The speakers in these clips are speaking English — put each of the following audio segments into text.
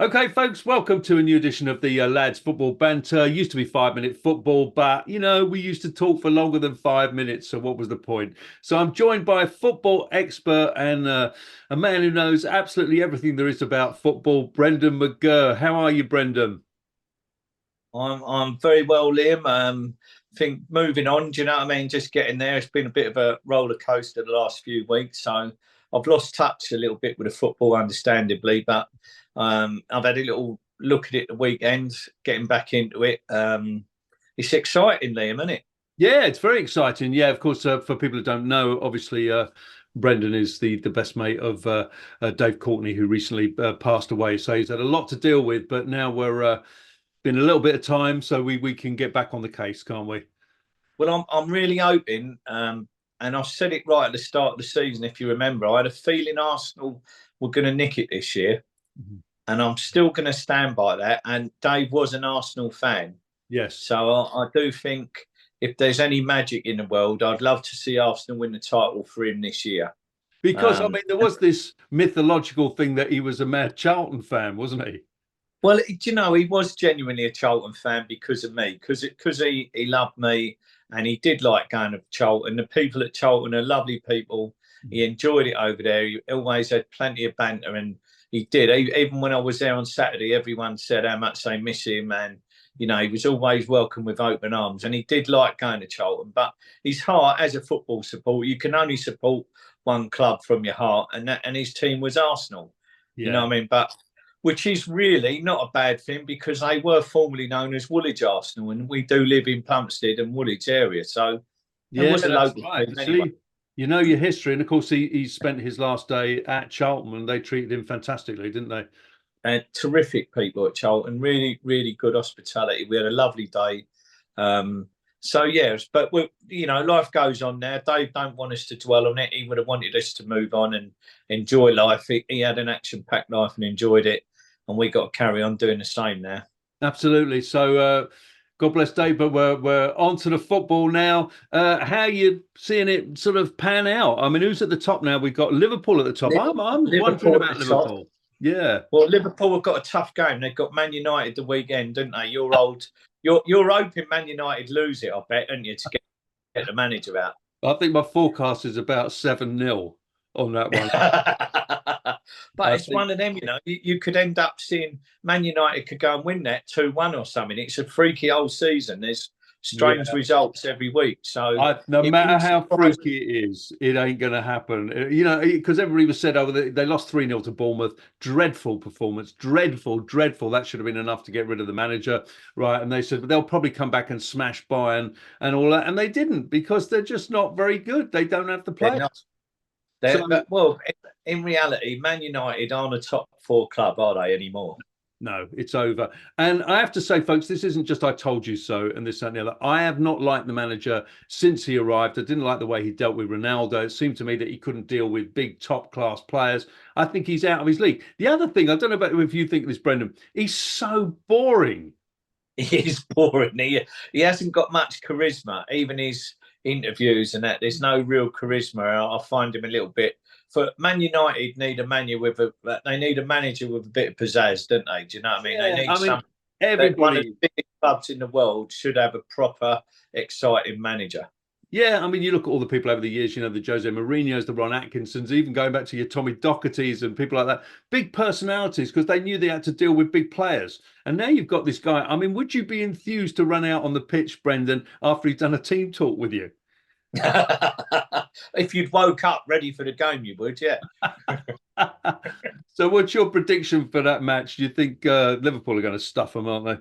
Okay, folks, welcome to a new edition of the Lads Football Banter. Used to be 5 minute football, but we used to talk for longer than 5 minutes. So, what was the point? So, I'm joined by a football expert and a man who knows absolutely everything there is about football, Brendan McGirr. How are you, Brendan? I'm very well, Liam. Think moving on. Do you know what I mean? Just getting there. It's been a bit of a roller coaster the last few weeks, so I've lost touch a little bit with the football, understandably. But I've had a little look at it the weekend, getting back into it. It's exciting, Liam, isn't it? Yeah, it's very exciting. Yeah, of course, for people who don't know, obviously, Brendan is the best mate of Dave Courtney, who recently passed away. So he's had a lot to deal with, but now we're been a little bit of time, so we can get back on the case, can't we? Well, I'm really hoping, and I said it right at the start of the season. If you remember, I had a feeling Arsenal were going to nick it this year, Mhm. and I'm still going to stand by that. And Dave was an Arsenal fan. Yes. So I do think if there's any magic in the world, I'd love to see Arsenal win the title for him this year. Because I Um, mean, there was this mythological thing that he was a mad Charlton fan, wasn't he? well, do you know, he was genuinely a Charlton fan because of me, because he loved me and he did like going to Charlton. The people at Charlton are lovely people. He enjoyed it over there. He always had plenty of banter, and he did. Even when I was there on Saturday, everyone said how much they miss him, and he was always welcome with open arms. And he did like going to Charlton, but his heart, as a football supporter, you can only support one club from your heart, and his team was Arsenal. You know Yeah. what I mean? But which is really not a bad thing because they were formerly known as Woolwich Arsenal, and we do live in Plumstead and Woolwich area, so it Yeah, was a that's local right. team anyway. See, you know your history, and of course he spent his last day at Charlton, and they treated him fantastically, didn't they? And terrific people at Charlton, really, really good hospitality. We had a lovely day. So yes, but life goes on now. Dave don't want us to dwell on it. He would have wanted us to move on and enjoy life. He had an action-packed life and enjoyed it, and we got to carry on doing the same now. Absolutely. So, God bless Dave, but we're on to the football now. How are you seeing it sort of pan out? I mean, who's at the top now? We've got Liverpool at the top. I'm wondering Liverpool at about the top. Liverpool. Yeah. Well, Liverpool have got a tough game. They've got Man United the weekend, didn't they? You're hoping Man United lose it, I bet, aren't you, to get the manager out. I think my forecast is about 7-0 on that one. But I it's think, one of them, you could end up seeing Man United could go and win that 2-1 or something. It's a freaky old season. There's strange yeah. results every week. So No it matter wouldn't how surprise me. freaky it is, it ain't going to happen. Because everybody was said, oh, they lost 3-0 to Bournemouth. Dreadful performance. Dreadful, dreadful. That should have been enough to get rid of the manager. Right. And they said, but they'll probably come back and smash Bayern and all that. And they didn't because they're just not very good. They don't have the They're players. not. So, But, well, in reality, Man United aren't a top four club, are they, anymore? no, it's over. And I have to say, folks, this isn't just I told you so and this and the other. I have not liked the manager since he arrived. I didn't like the way he dealt with Ronaldo. It seemed to me that he couldn't deal with big top class players. I think he's out of his league. The other thing, I don't know about if you think this, Brendan, he's so boring. He is boring. He hasn't got much charisma. Even his interviews and that, there's no real charisma. I find him a little bit. For Man United, need a manager with they need a manager with a bit of pizzazz, don't they? Do you know what I mean? They Yeah, need I mean, some. That one of everybody. the biggest clubs in the world should have a proper, exciting manager. Yeah, I mean, you look at all the people over the years, the Jose Mourinho's, the Ron Atkinsons, even going back to your Tommy Doherty's and people like that, big personalities because they knew they had to deal with big players. And now you've got this guy. I mean, would you be enthused to run out on the pitch, Brendan, after he'd done a team talk with you? If you'd woke up ready for the game, you would, yeah. So, what's your prediction for that match? Do you think Liverpool are going to stuff them, aren't they?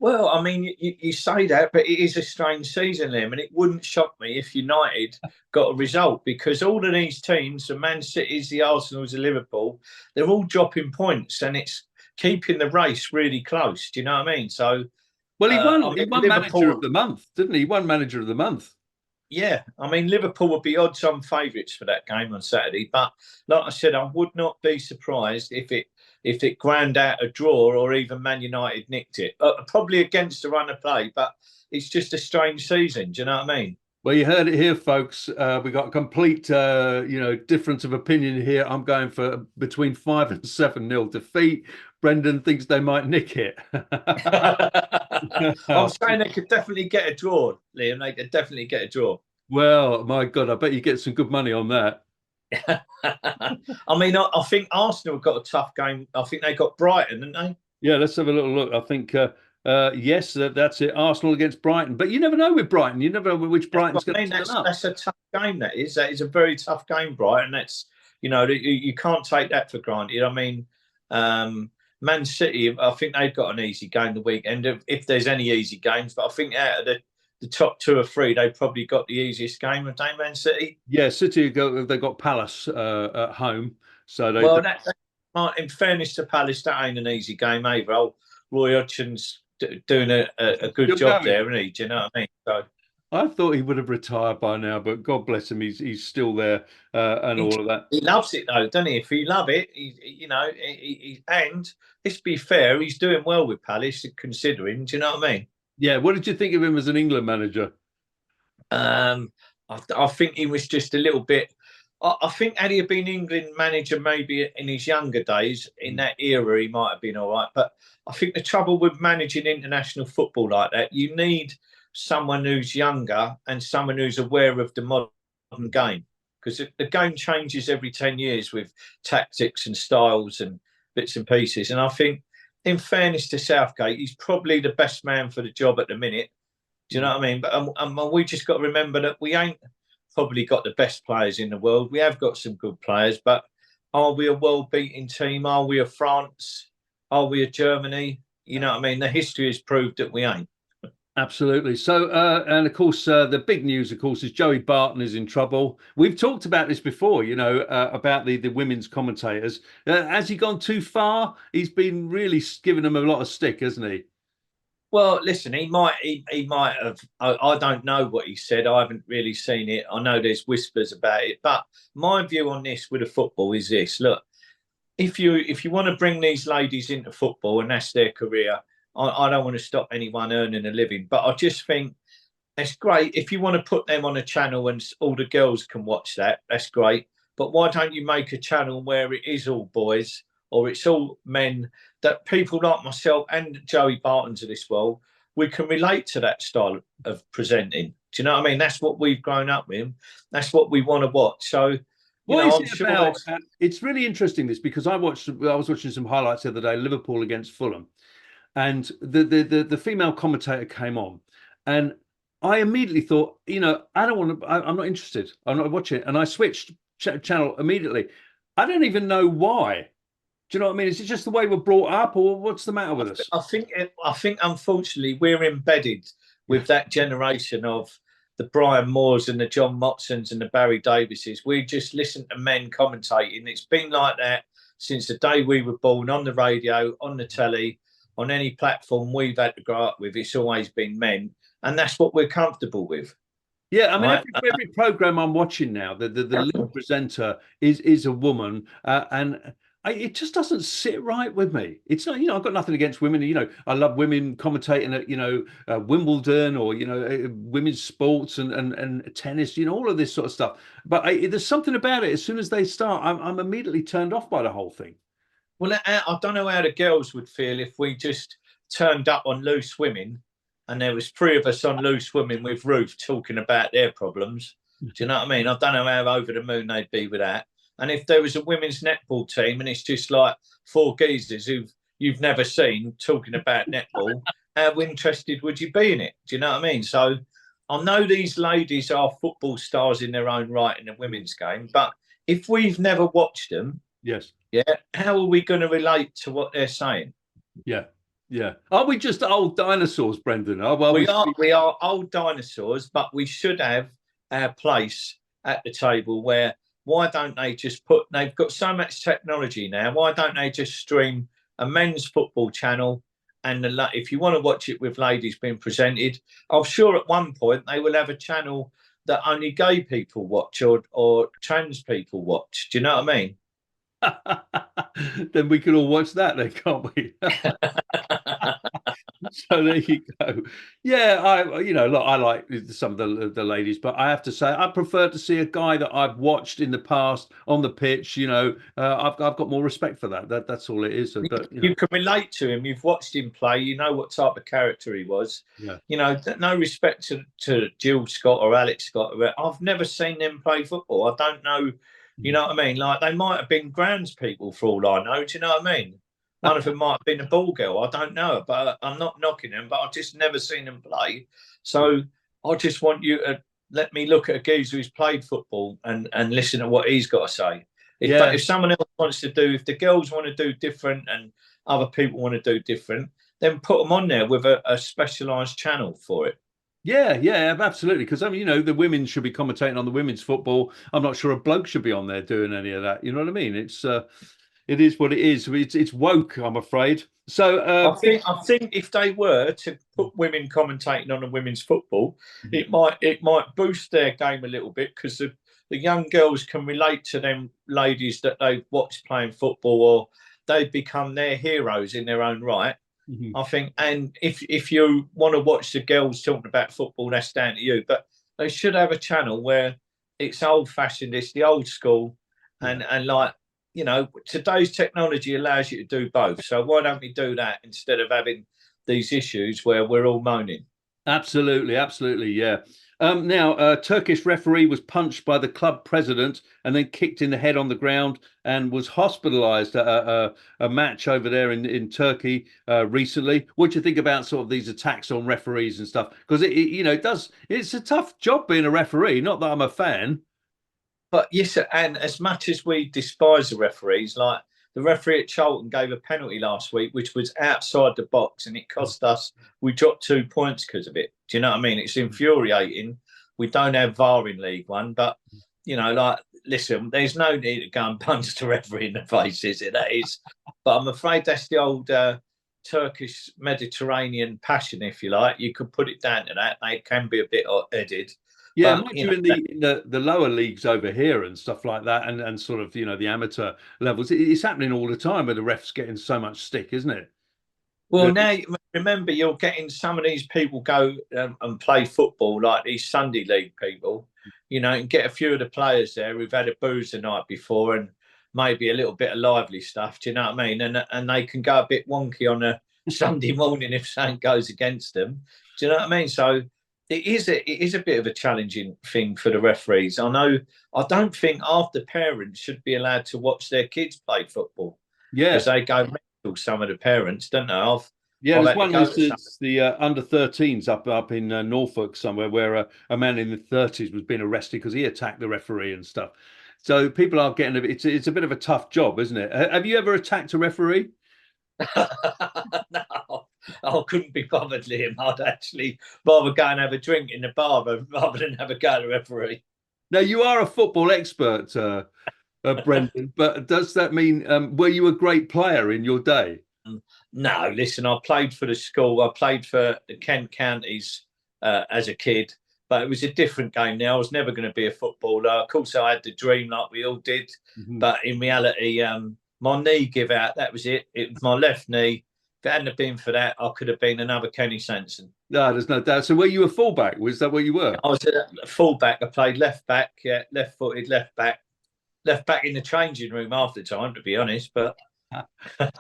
Well, I mean, you say that, but it is a strange season, Liam, and it wouldn't shock me if United got a result because all of these teams, the Man Cities, the Arsenals, the Liverpool, they're all dropping points, and it's keeping the race really close. Do you know what I mean? So, Well, he won. I He mean, won Manager of Liverpool, the Month, didn't he? He won Manager of the Month. yeah, I mean, Liverpool would be odds-on favourites for that game on Saturday. But like I said, I would not be surprised if it ground out a draw or even Man United nicked it. Probably against the run of play, but it's just a strange season. Do you know what I mean? Well, you heard it here, folks. We got a complete, difference of opinion here. I'm going for between 5 and 7-0 defeat. Brendan thinks they might nick it. I'm saying they could definitely get a draw, Liam. They could definitely get a draw. Well, my God, I bet you get some good money on that. I mean, I think Arsenal have got a tough game. I think they got Brighton, didn't they? Yeah, let's have a little look. I think, yes, that's it. Arsenal against Brighton. But you never know with Brighton. You never know which Brighton's going to turn up. That's a tough game. That is a very tough game, Brighton. That's you can't take that for granted. I mean, Man City, I think they've got an easy game the weekend, if there's any easy games. But I think out of the top two or three, they've probably got the easiest game of day, Man City. Yeah, City they got Palace at home, so well, in fairness to Palace, that ain't an easy game either. Roy Hodgson's doing a good job there, isn't he? Do you know what I mean? So I thought he would have retired by now, but God bless him, he's still there and all of that. He loves it though, doesn't he? If you love it, and let's be fair, he's doing well with Palace, considering. Do you know what I mean? Yeah. What did you think of him as an England manager? I think he was just a little bit. I think had he been England manager maybe in his younger days, in that era, he might have been all right. But I think the trouble with managing international football like that, you need someone who's younger and someone who's aware of the modern game, because the game changes every 10 years with tactics and styles and bits and pieces. And I think, in fairness to Southgate, he's probably the best man for the job at the minute. Do you know what I mean? But we just got to remember that we ain't probably got the best players in the world. We have got some good players, but are we a world-beating team? Are we a France? Are we a Germany? You know what I mean? The history has proved that we ain't. Absolutely. So, and of course, the big news, of course, is Joey Barton is in trouble. We've talked about this before, about the women's commentators. Has he gone too far? He's been really giving them a lot of stick, hasn't he? Well, listen, he might have. I don't know what he said. I haven't really seen it. I know there's whispers about it, but my view on this with the football is this: look, if you want to bring these ladies into football and that's their career, I don't want to stop anyone earning a living. But I just think it's great if you want to put them on a channel and all the girls can watch that. That's great. But why don't you make a channel where it is all boys or it's all men, that people like myself and Joey Barton's of this world, we can relate to that style of presenting. Do you know what I mean? That's what we've grown up with. That's what we want to watch. So, it's really interesting this, because I was watching some highlights the other day, Liverpool against Fulham, and the female commentator came on, and I immediately thought, I don't want to. I'm not interested. I'm not watching it, and I switched channel immediately. I don't even know why. Do you know what I mean? Is it just the way we're brought up, or what's the matter with us? I think unfortunately we're embedded with that generation of the Brian Moores and the John Motsons and the Barry Davises. We just listen to men commentating. It's been like that since the day we were born, on the radio, on the telly, on any platform we've had to grow up with. It's always been men, and that's what we're comfortable with. Yeah, I mean, every program I'm watching now, the lead presenter is a woman, and it just doesn't sit right with me. It's not, I've got nothing against women. I love women commentating at, Wimbledon, or women's sports and tennis. All of this sort of stuff. But there's something about it. As soon as they start, I'm immediately turned off by the whole thing. Well, I don't know how the girls would feel if we just turned up on Loose Women and there was three of us on Loose Women with Ruth talking about their problems. Do you know what I mean? I don't know how over the moon they'd be with that. And if there was a women's netball team and it's just like four geezers who you've never seen talking about netball, how interested would you be in it? Do you know what I mean? So I know these ladies are football stars in their own right in the women's game, but if we've never watched them, yes, yeah, how are we going to relate to what they're saying? Yeah. Yeah. Are we just old dinosaurs, Brendan? We are old dinosaurs, but we should have our place at the table where, why don't they just they've got so much technology now, why don't they just stream a men's football channel, and if you want to watch it with ladies being presented, I'm sure at one point they will have a channel that only gay people watch or trans people watch. Do you know what I mean? Then we can all watch that then, can't we? So there you go. Yeah, look, I like some of the ladies, but I have to say I prefer to see a guy that I've watched in the past on the pitch. I've got more respect for that. That's all it is. But You can relate to him. You've watched him play. You know what type of character he was. yeah, No respect to Jill Scott or Alex Scott. I've never seen them play football. I don't know. You know what I mean? Like they might have been grounds people for all I know. Do you know what I mean? One of them might have been a ball girl. I don't know, but I'm not knocking them. But I've just never seen them play. So I just want you to let me look at a geezer who's played football and listen to what he's got to say. If someone else wants to do, if the girls want to do different and other people want to do different, then put them on there with a specialised channel for it. Yeah, absolutely. Because the women should be commentating on the women's football. I'm not sure a bloke should be on there doing any of that. You know what I mean? It is what it is. It's woke, I'm afraid. So I think if they were to put women commentating on the women's football, it might boost their game a little bit because the young girls can relate to them ladies that they've watched playing football, or they've become their heroes in their own right. I think, and if you want to watch the girls talking about football, that's down to you. But they should have a channel where it's old fashioned, it's the old school, and like today's technology allows you to do both. So why don't we do that instead of having these issues where we're all moaning? Absolutely, yeah. Now, a Turkish referee was punched by the club president and then kicked in the head on the ground and was hospitalised at a match over there in Turkey recently. What do you think about sort of these attacks on referees and stuff? Because it's a tough job being a referee. Not that I'm a fan. But yes, and as much as we despise the referees, like the referee at Charlton gave a penalty last week, which was outside the box, and it cost us. We dropped 2 points because of it. Do you know what I mean? It's infuriating. We don't have VAR in League One, but listen, there's no need to go and punch the referee in the face, is it? That is, but I'm afraid that's the old Turkish Mediterranean passion, if you like. You could put it down to that. They can be a bit hot-headed. Yeah, mind you, in the lower leagues over here and stuff like that, and sort of the amateur levels, it's happening all the time where the refs getting so much stick, isn't it? Well, now remember, you're getting some of these people go and play football, like these Sunday league people, and get a few of the players there who've had a booze the night before and maybe a little bit of lively stuff. Do you know what I mean? And they can go a bit wonky on a Sunday morning if something goes against them. Do you know what I mean? So it is a bit of a challenging thing for the referees. I don't think half the parents should be allowed to watch their kids play football. Yeah, because they go mental, some of the parents, don't they? there's one that's the under 13s up in Norfolk somewhere where a man in the 30s was being arrested because he attacked the referee and stuff. So people are getting it's a bit of a tough job, isn't it? Have you ever attacked a referee? No, I couldn't be bothered, Liam. I'd actually rather go and have a drink in the bar rather than have a go at a referee. Now, you are a football expert, Brendan, but does that mean were you a great player in your day? No, listen, I played for the school. I played for the Kent Counties as a kid, but it was a different game now. I was never going to be a footballer. Of course, I had the dream like we all did, but in reality, my knee gave out. That was it. It was my left knee. If it hadn't been for that, I could have been another Kenny Sanson. No, there's no doubt. So were you a fullback? Was that where you were? I was a fullback. I played left back, left-footed, left back in the changing room half the time, to be honest. But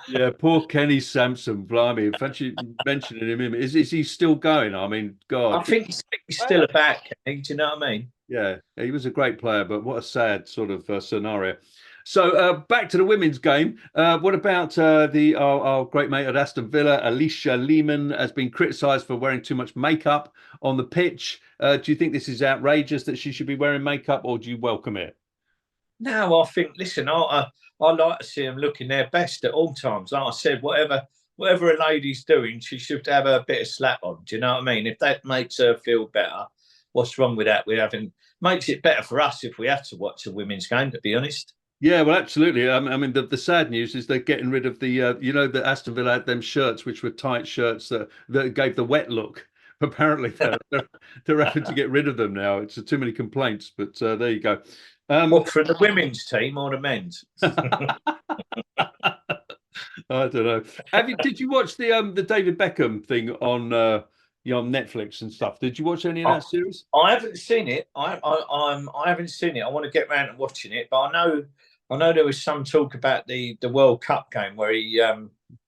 yeah, poor Kenny Sampson, blimey. In fact, you mentioning him, is he still going? I mean, God. I think he's still about, Kenny. Do you know what I mean? Yeah, he was a great player, but what a sad sort of scenario. So back to the women's game. What about our great mate at Aston Villa, Alisha Lehmann, has been criticised for wearing too much makeup on the pitch. Do you think this is outrageous that she should be wearing makeup, or do you welcome it? No, I think. Listen, I like to see them looking their best at all times. Like I said, whatever a lady's doing, she should have a bit of slap on. Do you know what I mean? If that makes her feel better, what's wrong with that? Makes it better for us if we have to watch a women's game, to be honest. Yeah, well, absolutely. I mean, the sad news is they're getting rid of the Aston Villa had them shirts, which were tight shirts that gave the wet look. Apparently, they're having to get rid of them now. It's too many complaints, but there you go. What, for the women's team or the men's? I don't know. Did you watch the David Beckham thing on on Netflix and stuff? Did you watch any of that series? I haven't seen it. I haven't seen it. I want to get round to watching it, but I know there was some talk about the World Cup game where he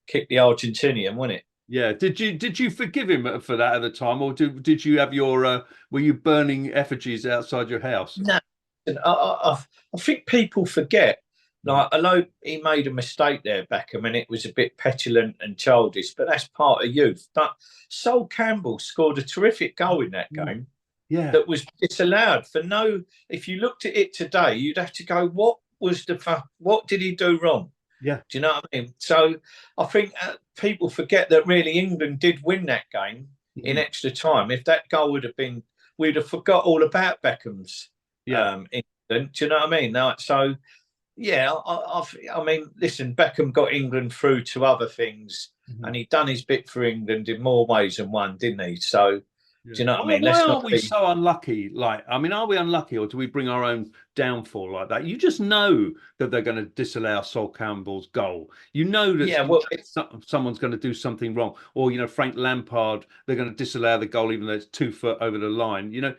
kicked the Argentinian, wasn't it? Yeah. Did you forgive him for that at the time, or did you have your were you burning effigies outside your house? No, I think people forget. Like, although he made a mistake there, Beckham, and it was a bit petulant and childish, but that's part of youth. But Sol Campbell scored a terrific goal in that game. Yeah. That was disallowed for no. If you looked at it today, you'd have to go, what did he do wrong? Yeah. Do you know what I mean? So I think people forget that really England did win that game in extra time. If that goal would have been, we'd have forgot all about Beckham's England. Do you know what I mean? Now, so yeah, I mean, listen, Beckham got England through to other things, and he'd done his bit for England in more ways than one, didn't he? So. Do you know what I mean? Why are we so unlucky? Like, I mean, are we unlucky, or do we bring our own downfall like that? You just know that they're going to disallow Sol Campbell's goal. You know that someone's going to do something wrong, or Frank Lampard, they're going to disallow the goal even though it's 2 foot over the line. I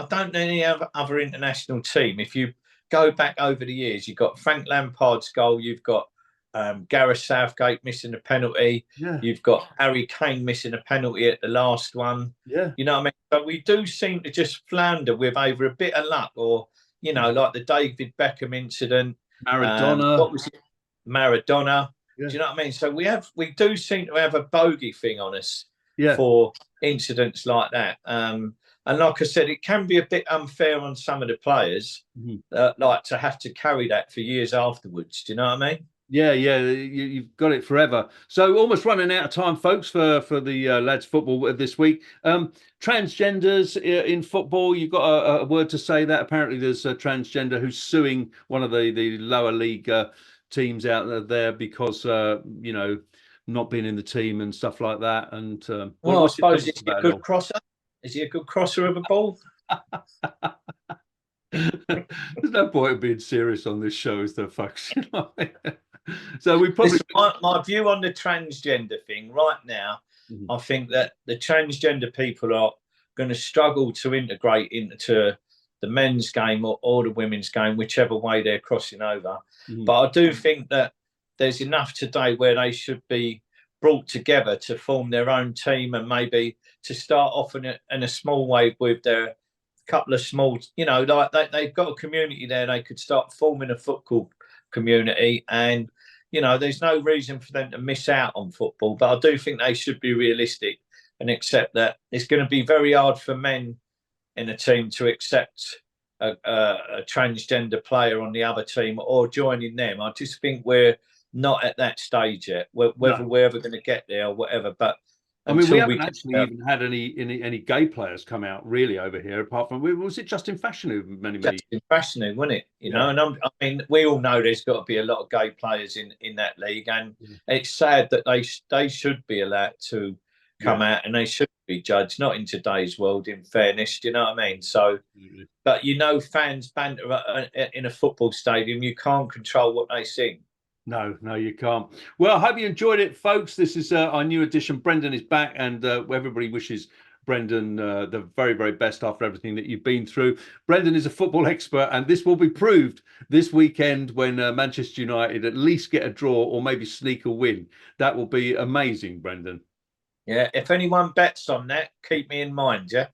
don't know any other international team. If you go back over the years, you've got Frank Lampard's goal, you've got Gareth Southgate missing a penalty. Yeah. You've got Harry Kane missing a penalty at the last one. Yeah. You know what I mean? So we do seem to just flounder with either a bit of luck or, like the David Beckham incident. Maradona. What was it? Maradona. Yeah. Do you know what I mean? So we do seem to have a bogey thing on us for incidents like that. And like I said, it can be a bit unfair on some of the players, like to have to carry that for years afterwards. Do you know what I mean? Yeah, you've got it forever. So almost running out of time, folks, for the lads football this week. Transgenders in football, you've got a word to say that apparently there's a transgender who's suing one of the lower league teams out there because not being in the team and stuff like that. And I suppose it's a good crosser. Is he a good crosser of a ball? There's no point in being serious on this show, is there, folks? So we probably my view on the transgender thing right now. I think that the transgender people are going to struggle to integrate into the men's game or the women's game, whichever way they're crossing over. But I do think that there's enough today where they should be brought together to form their own team and maybe to start off in a small way with their couple of small, like they've got a community there. They could start forming a football community, and there's no reason for them to miss out on football. But I do think they should be realistic and accept that it's going to be very hard for men in a team to accept a transgender player on the other team or joining them. I just think we're not at that stage yet, whether we're ever going to get there or whatever. But I mean, we haven't actually even had any gay players come out really over here, apart from, was it Justin Fashanu? Justin Fashanu, wasn't it? And I mean, we all know there's got to be a lot of gay players in that league, and it's sad that they should be allowed to come out and they should be judged, not in today's world, in fairness. Do you know what I mean? So, but fans banter in a football stadium, you can't control what they sing. No, you can't. Well, I hope you enjoyed it, folks. This is our new edition. Brendan is back, and everybody wishes Brendan the very, very best after everything that you've been through. Brendan is a football expert, and this will be proved this weekend when Manchester United at least get a draw or maybe sneak a win. That will be amazing, Brendan. Yeah, if anyone bets on that, keep me in mind, yeah?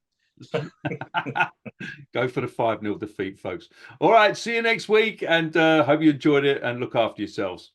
Go for the 5-0 defeat, folks. All right, see you next week, and hope you enjoyed it, and look after yourselves.